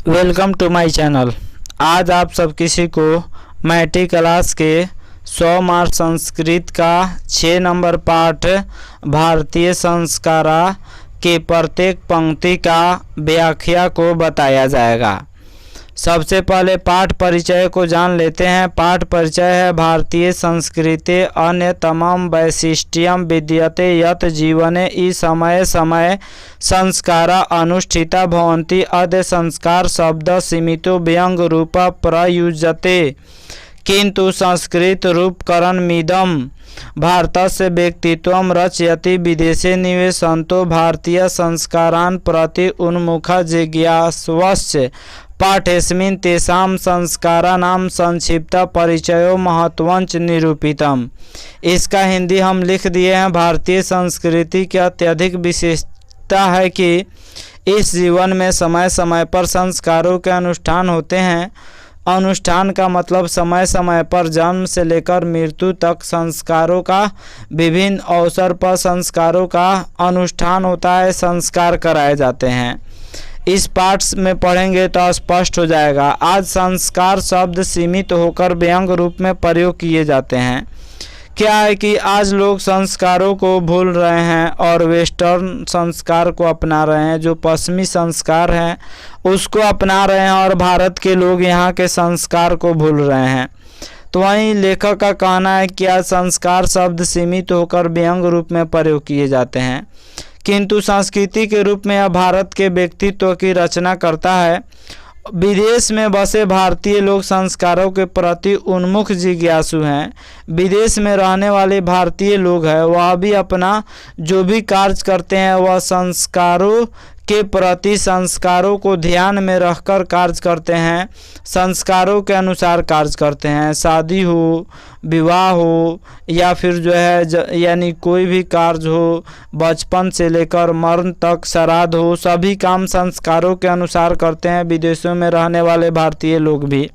Welcome to my channel. आज आप सब किसी को मैट्रिक क्लास के 100 मार्क संस्कृत का 6 नंबर पाठ भारतीय संस्कारा के प्रत्येक पंक्ति का व्याख्या को बताया जाएगा। सबसे पहले पाठ परिचय को जान लेते हैं। पाठ परिचय है भारतीय संस्कृति अन्य तमाम वैशिष्ट्यम विद्यते यत जीवने ई समय समय संस्कारा अनुष्ठिता भवन्ति अद्य संस्कार शब्द सीमितो व्यंग रूप प्रयुज्यते किंतु संस्कृत रूपकरणमिदं भारतस्य व्यक्तित्वं रचयति विदेशे निवेशन्तो भारतीय संस्कारान् प्रति उन्मुखा जिज्ञासवश्च पाठेस्मिन् तेषां संस्काराणां संक्षिप्त परिचयो महत्वंच निरूपितम्। इसका हिंदी हम लिख दिए हैं। भारतीय संस्कृति की अत्यधिक विशेषता है कि इस जीवन में समय समय पर संस्कारों के अनुष्ठान होते हैं। अनुष्ठान का मतलब समय समय पर जन्म से लेकर मृत्यु तक संस्कारों का विभिन्न अवसर पर संस्कारों का अनुष्ठान होता है, संस्कार कराए जाते हैं। इस पाठ में पढ़ेंगे तो स्पष्ट हो जाएगा। आज संस्कार शब्द सीमित होकर व्यंग रूप में प्रयोग किए जाते हैं। क्या है कि आज लोग संस्कारों को भूल रहे हैं और वेस्टर्न संस्कार को अपना रहे हैं, जो पश्चिमी संस्कार हैं उसको अपना रहे हैं और भारत के लोग यहाँ के संस्कार को भूल रहे हैं। तो वहीं लेखक का कहना है कि आज संस्कार शब्द सीमित होकर व्यंग रूप में प्रयोग किए जाते हैं, किंतु संस्कृति के रूप में यह भारत के व्यक्तित्व की रचना करता है। विदेश में बसे भारतीय लोग संस्कारों के प्रति उन्मुख जिज्ञासु हैं। विदेश में रहने वाले भारतीय लोग हैं, वह भी अपना जो भी कार्य करते हैं वह संस्कारों के प्रति संस्कारों को ध्यान में रखकर कार्य करते हैं, संस्कारों के अनुसार कार्य करते हैं। शादी हो, विवाह हो या फिर जो है यानी कोई भी कार्य हो, बचपन से लेकर मरण तक, श्राद्ध हो, सभी काम संस्कारों के अनुसार करते हैं विदेशों में रहने वाले भारतीय लोग भी।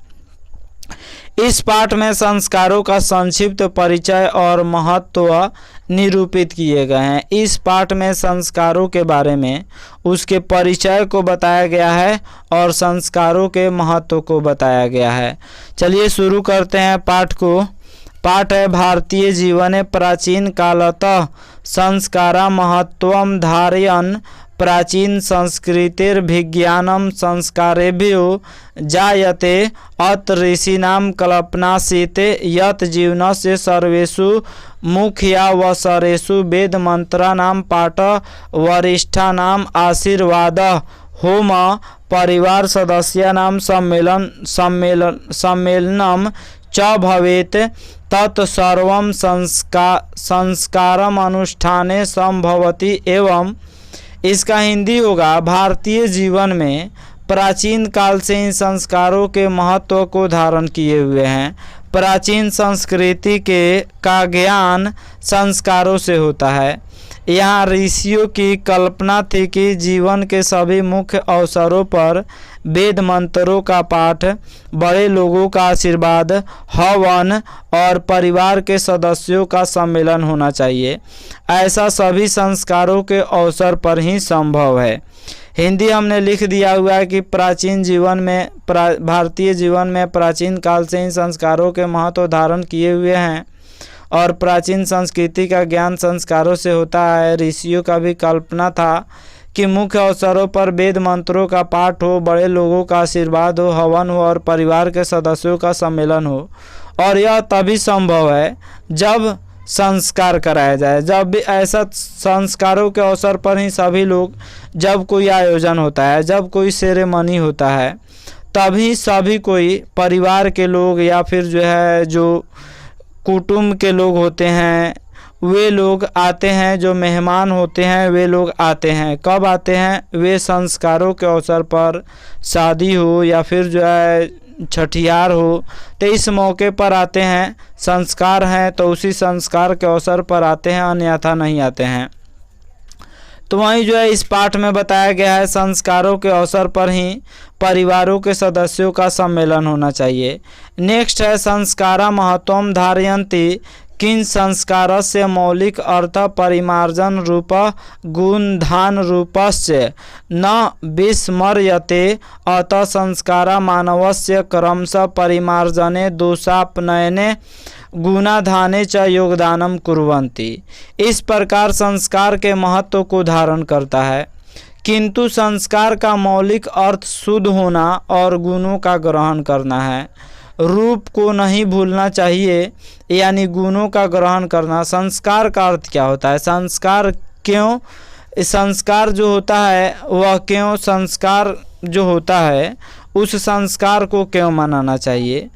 इस पाठ में संस्कारों का संक्षिप्त परिचय और महत्व निरूपित किए गए हैं। इस पाठ में संस्कारों के बारे में उसके परिचय को बताया गया है और संस्कारों के महत्व को बताया गया है। चलिए शुरू करते हैं पाठ को। पाठ है भारतीय जीवने प्राचीन कालतः संस्कारा महत्वं धारयन् प्राचीन संस्कृतिर्भिज्ञानं संस्कारेभ्यो जायते अत्र ऋषीणां कल्पनासीते यत् जीवनस्य सर्वेषु मुख्यावसरेषु वेदमन्त्राणां पाठ वरिष्ठानां आशीर्वादः होम परिवार सदस्यानां सम्मेलनं च भवेत् तत्सर्वं संस्कारम अनुष्ठाने संभवति। एवं इसका हिंदी होगा भारतीय जीवन में प्राचीन काल से इन संस्कारों के महत्व को धारण किए हुए हैं। प्राचीन संस्कृति का ज्ञान संस्कारों से होता है। यहाँ ऋषियों की कल्पना थी कि जीवन के सभी मुख्य अवसरों पर वेद मंत्रों का पाठ, बड़े लोगों का आशीर्वाद, हवन और परिवार के सदस्यों का सम्मेलन होना चाहिए। ऐसा सभी संस्कारों के अवसर पर ही संभव है। हिंदी हमने लिख दिया हुआ है कि प्राचीन जीवन में भारतीय जीवन में प्राचीन काल से इन संस्कारों के महत्व धारण किए हुए हैं और प्राचीन संस्कृति का ज्ञान संस्कारों से होता है। ऋषियों का भी कल्पना था कि मुख्य अवसरों पर वेद मंत्रों का पाठ हो, बड़े लोगों का आशीर्वाद हो, हवन हो और परिवार के सदस्यों का सम्मेलन हो। और यह तभी संभव है जब संस्कार कराया जाए। जब भी ऐसा संस्कारों के अवसर पर ही सभी लोग, जब कोई आयोजन होता है, जब कोई सेरेमनी होता है, तभी सभी कोई परिवार के लोग या फिर जो है जो कुटुंब के लोग होते हैं वे लोग आते हैं, जो मेहमान होते हैं वे लोग आते हैं। कब आते हैं? वे संस्कारों के अवसर पर, शादी हो या फिर जो है छठियार हो, तो इस मौके पर आते हैं। संस्कार हैं तो उसी संस्कार के अवसर पर आते हैं, अन्यथा नहीं आते हैं। तो वहीं जो है इस पाठ में बताया गया है संस्कारों के अवसर पर ही परिवारों के सदस्यों का सम्मेलन होना चाहिए। नेक्स्ट है संस्कारा महत्वम धारयन्ति किं संस्कारस्य मौलिक अर्थ परिमार्जन रूप गुणधान रूपस्य न विस्मर्यते अतः संस्कारा मानवस्य क्रमशः परिमार्जने दोषापनयने गुणाधाने च योगदानम कुर्वन्ति। इस प्रकार संस्कार के महत्व को धारण करता है, किंतु संस्कार का मौलिक अर्थ शुद्ध होना और गुणों का ग्रहण करना है। रूप को नहीं भूलना चाहिए, यानी गुणों का ग्रहण करना। संस्कार का अर्थ क्या होता है, संस्कार क्यों, संस्कार जो होता है वह क्यों, संस्कार जो होता है उस संस्कार को क्यों मनाना चाहिए।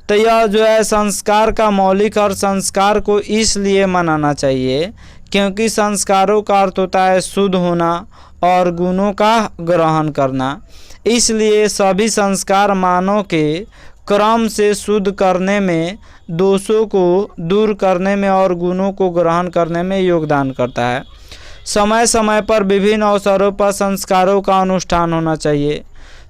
तो यह जो है संस्कार का मौलिक अर्थ, संस्कार को इसलिए मनाना चाहिए क्योंकि संस्कारों का अर्थ होता है शुद्ध होना और गुणों का ग्रहण करना। इसलिए सभी संस्कार मानव के क्रम से शुद्ध करने में, दोषों को दूर करने में और गुणों को ग्रहण करने में योगदान करता है। समय समय पर विभिन्न अवसरों पर संस्कारों का अनुष्ठान होना चाहिए,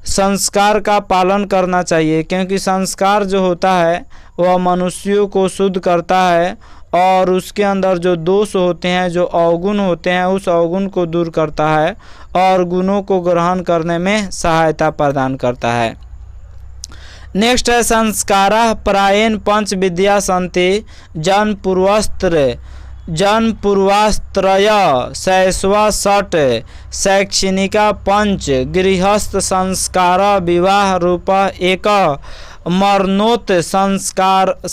संस्कार का पालन करना चाहिए, क्योंकि संस्कार जो होता है वह मनुष्यों को शुद्ध करता है और उसके अंदर जो दोष होते हैं, जो अवगुण होते हैं, उस अवगुण को दूर करता है और गुणों को ग्रहण करने में सहायता प्रदान करता है। नेक्स्ट है संस्कारा प्रायेण पंच विद्या सन्ति जन पूर्वास्त्रय शैशवा षट शैक्षणिका पंच गृहस्थ संस्कार विवाह रूप एक मरणोत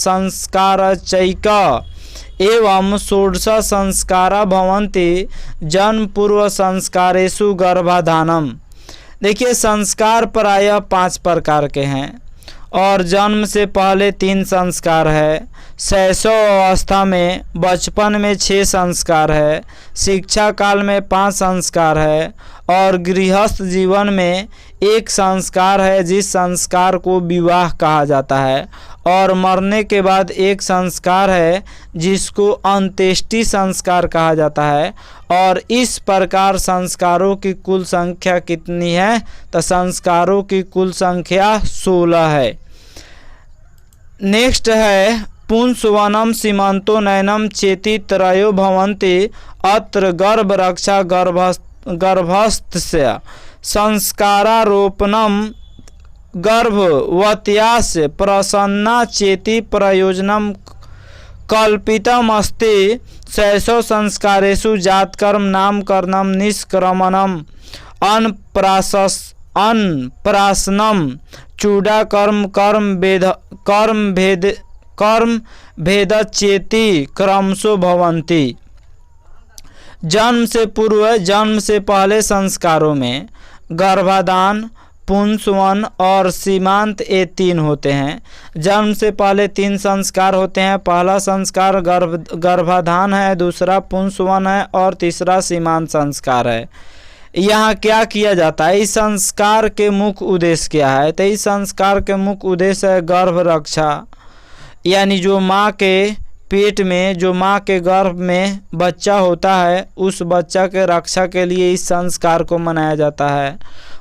संस्कारचैक एवं षोडश संस्कारा भवन्ति जन्म पूर्व संस्कारेषु गर्भाधानम। देखिए संस्कार प्रायः 5 प्रकार के हैं और जन्म से पहले 3 संस्कार है, शैशव अवस्था में बचपन में 6 संस्कार है, शिक्षा काल में 5 संस्कार है और गृहस्थ जीवन में 1 संस्कार है जिस संस्कार को विवाह कहा जाता है, और मरने के बाद 1 संस्कार है जिसको अंत्येष्टि संस्कार कहा जाता है। और इस प्रकार संस्कारों की कुल संख्या कितनी है, तो संस्कारों की कुल संख्या 16 है। नेक्स्ट है पुंसवनम सीमंतो नयनम चेति त्रयो भवन्ति अत्र गर्भ रक्षा गर्भस्थस्य संस्कारारोपणम गर्भवत्यास्य प्रसन्ना चेति प्रयोजनम कल्पितम अस्ति। शैशव संस्कारेषु जातकर्म नामकरणम निष्क्रमणम अन्नप्राशनम चूडाकर्म कर्म भेद चेति क्रमशो भवन्ति। जन्म से पूर्व, जन्म से पहले संस्कारों में गर्भाधान, पुंसवन और सीमांत ये 3 होते हैं। जन्म से पहले 3 संस्कार होते हैं। पहला संस्कार गर्भाधान है, दूसरा पुंसवन है और तीसरा सीमांत संस्कार है। यहाँ क्या किया जाता है, इस संस्कार के मुख्य उद्देश्य क्या है, तो इस संस्कार के मुख्य उद्देश्य है गर्भ रक्षा, यानी जो माँ के पेट में, जो माँ के गर्भ में बच्चा होता है उस बच्चा के रक्षा के लिए इस संस्कार को मनाया जाता है।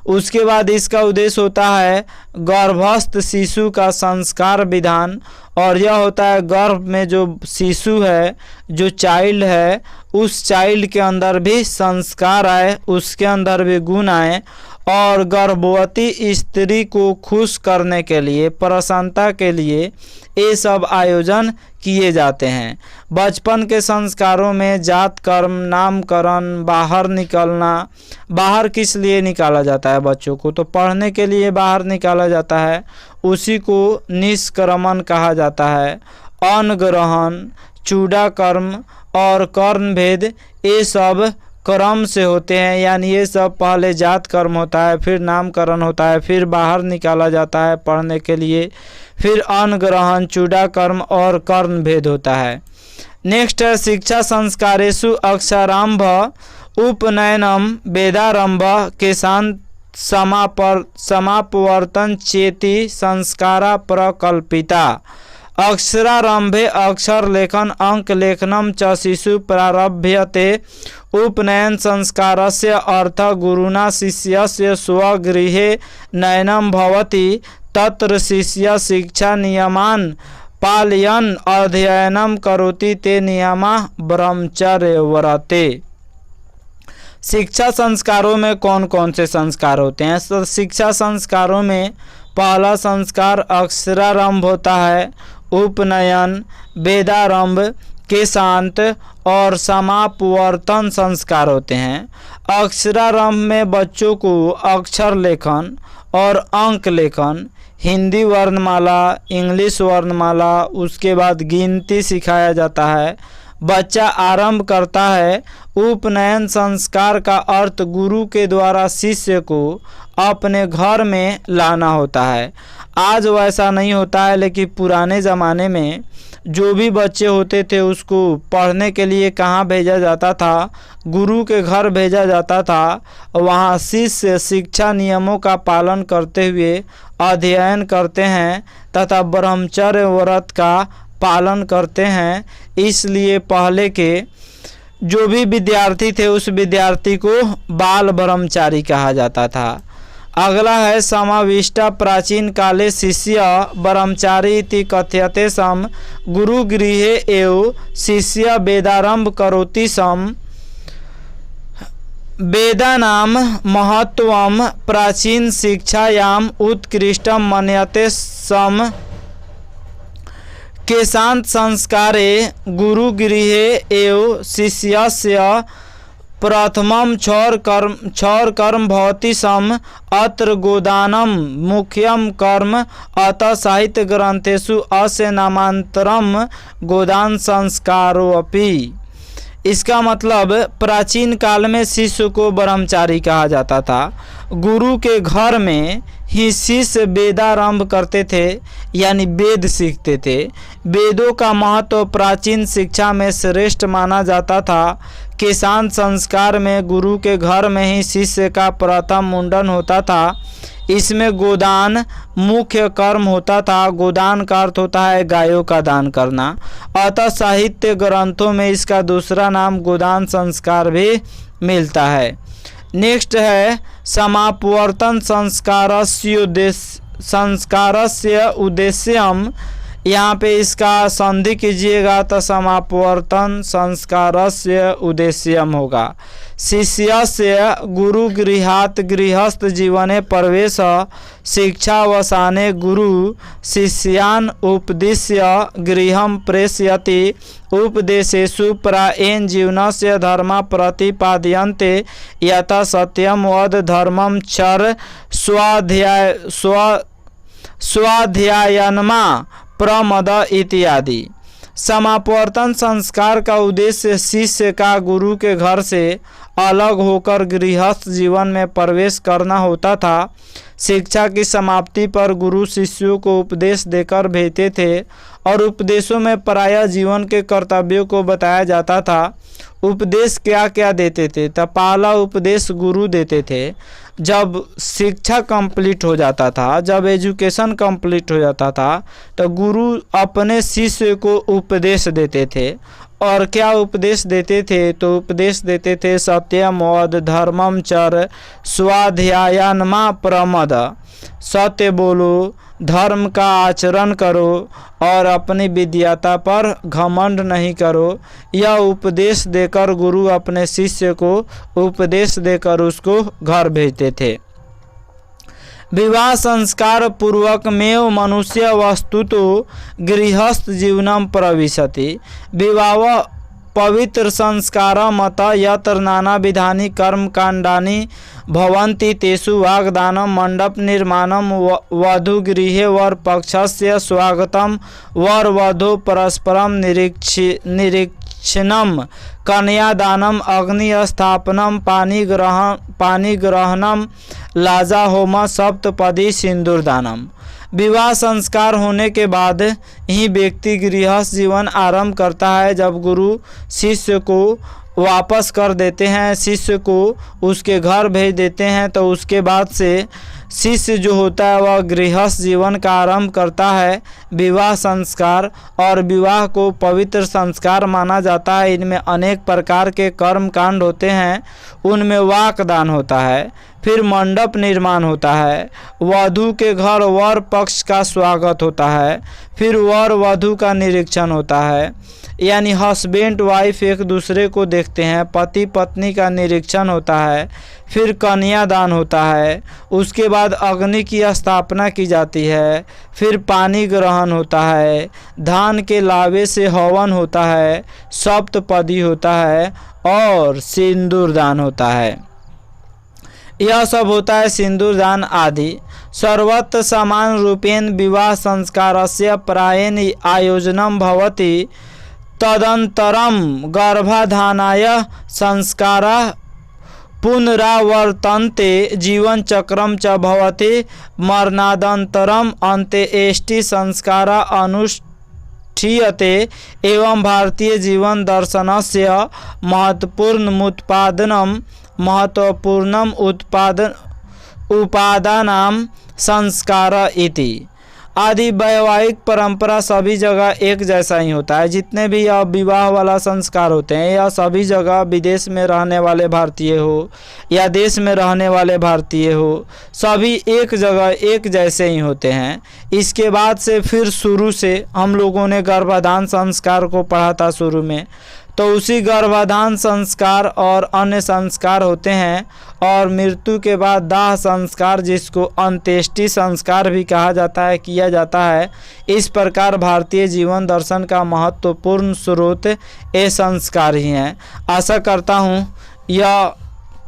उसके बाद इसका उद्देश्य होता है गर्भस्थ शिशु का संस्कार विधान, और यह होता है गर्भ में जो शिशु है, जो चाइल्ड है, उस चाइल्ड के अंदर भी संस्कार आए, उसके अंदर भी गुण आए, और गर्भवती स्त्री को खुश करने के लिए, प्रसन्नता के लिए ये सब आयोजन किए जाते हैं। बचपन के संस्कारों में जात कर्म, नामकरण, बाहर निकलना, बाहर किस लिए निकाला जाता है बच्चों को, तो पढ़ने के लिए बाहर निकाला जाता है, उसी को निष्क्रमण कहा जाता है। अन्न ग्रहण, चूडाकर्म और कर्ण भेद ये सब क्रम से होते हैं, यानी ये सब पहले जात कर्म होता है, फिर नामकरण होता है, फिर बाहर निकाला जाता है पढ़ने के लिए, फिर अन्न ग्रहण, चूडाकर्म और कर्ण भेद होता है। नेक्स्ट है शिक्षा संस्कारेषु अक्षरारंभ उपनयनम वेदारंभ के शांत समापवर्तन चेति संस्कारा प्रकल्पिता। अक्षरारंभे अक्षर लेखन अंक लेखनम च शिशु प्रारभ्यते। उपनयन संस्कारस्य अर्थ गुरुना शिष्यस्य स्वगृहे नयनम भवति, तत्र शिष्य शिक्षा नियमान् पालयन अध्ययनम करोति ते नियमा ब्रह्मचर्य व्रते। शिक्षा संस्कारों में कौन कौन से संस्कार होते हैं? तो शिक्षा संस्कारों में पहला संस्कार अक्षरारंभ होता है, उपनयन, वेदारंभ, केशांत और समापवर्तन संस्कार होते हैं। अक्षरारंभ में बच्चों को अक्षर लेखन और अंक लेखन, हिंदी वर्णमाला, इंग्लिश वर्णमाला, उसके बाद गिनती सिखाया जाता है। बच्चा आरंभ करता है। उपनयन संस्कार का अर्थ गुरु के द्वारा शिष्य को अपने घर में लाना होता है। आज वैसा नहीं होता है, लेकिन पुराने ज़माने में जो भी बच्चे होते थे उसको पढ़ने के लिए कहाँ भेजा जाता था? गुरु के घर भेजा जाता था। वहाँ शिष्य शिक्षा नियमों का पालन करते हुए अध्ययन करते हैं तथा ब्रह्मचर्य व्रत का पालन करते हैं। इसलिए पहले के जो भी विद्यार्थी थे उस विद्यार्थी को बाल ब्रह्मचारी कहा जाता था। अगला है समाविष्टा प्राचीन काले शिष्य ब्रह्मचारी इति कथ्यते सम गुरुगृहे एव शिष्य वेदारंभ करोति सम। वेदानाम महत्वम प्राचीन शिक्षायाम उत्कृष्टम मन्यते सम। केशांत संस्कारे गुरुगृहे एव शिष्यस्य प्रथमं क्षौर कर्म भवति सम। अत्र गोदानं मुख्यं कर्म, अतः साहित्य ग्रंथेषु अस्य नामांतरम गोदान संस्कारोऽपि। इसका मतलब प्राचीन काल में शिष्य को ब्रह्मचारी कहा जाता था। गुरु के घर में ही शिष्य वेदारंभ करते थे, यानी वेद सीखते थे। वेदों का महत्व प्राचीन शिक्षा में श्रेष्ठ माना जाता था। केशांत संस्कार में गुरु के घर में ही शिष्य का प्रथम मुंडन होता था। इसमें गोदान मुख्य कर्म होता था। गोदान का अर्थ होता है गायों का दान करना। अतः साहित्य ग्रंथों में इसका दूसरा नाम गोदान संस्कार भी मिलता है। नेक्स्ट है समापवर्तन संस्कारस्य उद्देश्यम। यहाँ पे इसका संधि कीजिएगा तो समापवर्तन संस्कारस्य उद्देश्यम होगा। शिष्यस्य गुरुगृहात् गृहस्थ जीवने प्रवेश शिक्षावसाने गुरु शिष्यान् उपदिश्य गृहं प्रेषयति। उपदेशेषु प्रायेण जीवनस्य धर्म प्रतिपाद्यन्ते यथा सत्यम वद धर्मम चर स्वाध्यायनमा प्रमद इत्यादि। समापवर्तन संस्कार का उद्देश्य शिष्य का गुरु के घर से अलग होकर गृहस्थ जीवन में प्रवेश करना होता था। शिक्षा की समाप्ति पर गुरु शिष्यों को उपदेश देकर भेजते थे और उपदेशों में प्रायः जीवन के कर्तव्यों को बताया जाता था। उपदेश क्या क्या देते थे? तो पहला उपदेश गुरु देते थे। जब शिक्षा कंप्लीट हो जाता था, जब एजुकेशन कंप्लीट हो जाता था, तो गुरु अपने शिष्य को उपदेश देते थे। और क्या उपदेश देते थे? तो उपदेश देते थे सत्यम वद धर्मम चर स्वाध्यायनमा प्रमद। सत्य बोलो, धर्म का आचरण करो और अपनी विद्याता पर घमंड नहीं करो। यह उपदेश देकर गुरु अपने शिष्य को उपदेश देकर उसको घर भेजते थे। विवाह संस्कार पूर्वक मेव मनुष्य वस्तुतो गृहस्थ जीवनम प्रविशति। विवाह पवित्र संस्कार मत यत्र नाना विधानि कर्म कांडानि भवन्ति तेषु वाग्दानं मंडप निर्माणं वधु गृहे वर पक्षस्य स्वागतम वर वधु परस्परम निरीक्षणम कन्यादानम अग्नि स्थापनम पानी ग्रहणम लाजा होम सप्तपदी सिंदूरदानम। विवाह संस्कार होने के बाद ही व्यक्ति गृहस्थ जीवन आरंभ करता है। जब गुरु शिष्य को वापस कर देते हैं, शिष्य को उसके घर भेज देते हैं, तो उसके बाद से शिष्य जो होता है वह गृहस्थ जीवन का आरंभ करता है। विवाह संस्कार और विवाह को पवित्र संस्कार माना जाता है। इनमें अनेक प्रकार के कर्म कांड होते हैं। उनमें वाकदान होता है। फिर मंडप निर्माण होता है, वधू के घर वर पक्ष का स्वागत होता है, फिर वर वधू का निरीक्षण होता है, यानी हस्बैंड वाइफ एक दूसरे को देखते हैं, पति पत्नी का निरीक्षण होता है, फिर कन्यादान होता है, उसके बाद अग्नि की स्थापना की जाती है, फिर पानी ग्रहण होता है, धान के लावे से हवन होता है, सप्तपदी होता है और सिंदूर दान होता है। यह सब होता है सिंदूर दान आदि। सर्वत्र समान रूपेण विवाह संस्कारस्य प्रायेण आयोजनं भवति, तदनन्तरं गर्भाधानाय संस्कारः पुनरावर्तन्ते जीवनचक्रं च भवति, मरणादन्तरम् अन्ते एष्टि संस्कारः अनुष्ठीयते। एवं भारतीय जीवन दर्शनस्य महत्वपूर्णम् उपादानं संस्कार इति। आदि वैवाहिक परंपरा सभी जगह एक जैसा ही होता है। जितने भी अब विवाह वाला संस्कार होते हैं यह सभी जगह विदेश में रहने वाले भारतीय हो या देश में रहने वाले भारतीय हो, सभी एक जगह एक जैसे ही होते हैं। इसके बाद से फिर शुरू से हम लोगों ने गर्भाधान संस्कार को पढ़ा था शुरू में, तो उसी गर्भाधान संस्कार और अन्य संस्कार होते हैं, और मृत्यु के बाद दाह संस्कार जिसको अंत्येष्टि संस्कार भी कहा जाता है किया जाता है। इस प्रकार भारतीय जीवन दर्शन का महत्वपूर्ण स्रोत ये संस्कार ही हैं। आशा करता हूँ यह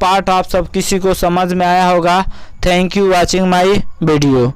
पाठ आप सब किसी को समझ में आया होगा। Thank you watching my video.